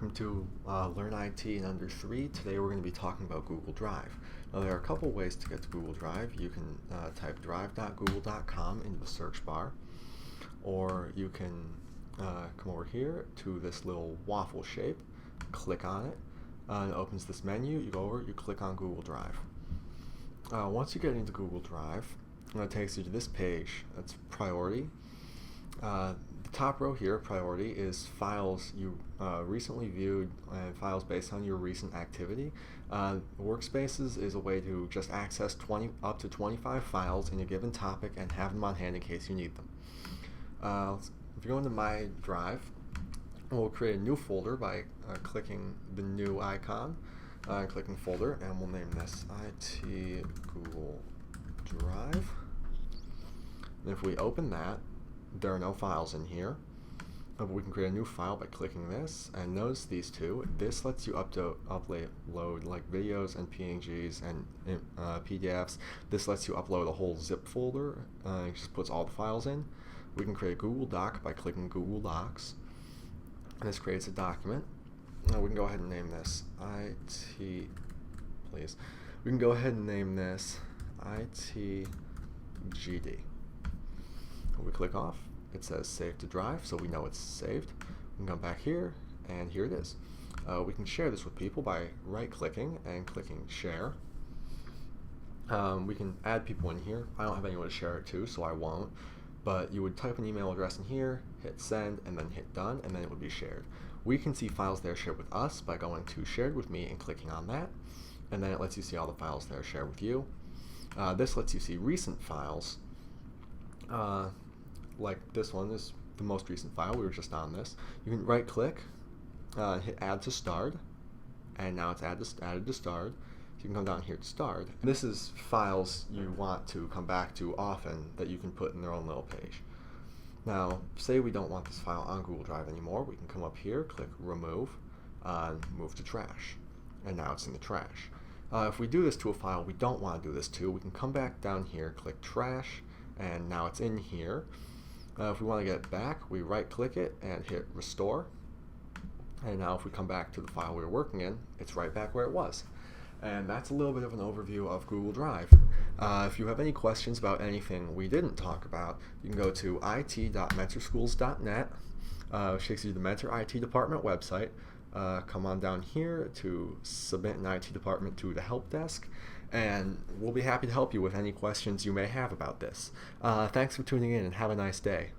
Welcome to Learn IT in Under 3. Today we're going to be talking about Google Drive. Now there are a couple ways to get to Google Drive. You can type drive.google.com into the search bar, or you can come over here to this little waffle shape, click on it, and it opens this menu. You go over, you click on Google Drive. Once you get into Google Drive, it takes you to this page. That's priority. The top row here, priority, is files you recently viewed and files based on your recent activity. Workspaces is a way to just access up to 25 files in a given topic and have them on hand in case you need them. If you go into My Drive, we'll create a new folder by clicking the new icon and clicking folder, and we'll name this IT Google Drive. And if we open that, there are no files in here, but we can create a new file by clicking this, and notice these two. This lets you upload like videos and PNGs and PDFs. This lets you upload a whole zip folder. It just puts all the files in. We can create a Google Doc by clicking Google Docs, and this creates a document. Now we can go ahead and name this IT, please. We can go ahead and name this ITGD. We click off, it says save to drive, so we know it's saved. We can come back here, and here it is. We can share this with people by right-clicking and clicking share. We can add people in here. I don't have anyone to share it to, so I won't. But you would type an email address in here, hit send, and then hit done, and then it would be shared. We can see files there shared with us by going to shared with me and clicking on that, and then it lets you see all the files that are shared with you. This lets you see recent files. Like this one is the most recent file. We were just on this. You can right click, hit add to starred, and now it's added to starred. So you can come down here to starred. This is files you want to come back to often that you can put in their own little page. Now, say we don't want this file on Google Drive anymore. We can come up here, click remove, and move to trash. And now it's in the trash. If we do this to a file we don't want to do this to, we can come back down here, click trash, and now it's in here. If we want to get it back, we right-click it and hit restore. And now if we come back to the file we were working in, it's right back where it was. And that's a little bit of an overview of Google Drive. If you have any questions about anything we didn't talk about, you can go to it.mentorschools.net, which takes you to the Mentor IT department website. Come on down here to submit an IT department to the help desk, and we'll be happy to help you with any questions you may have about this. Thanks for tuning in, and have a nice day.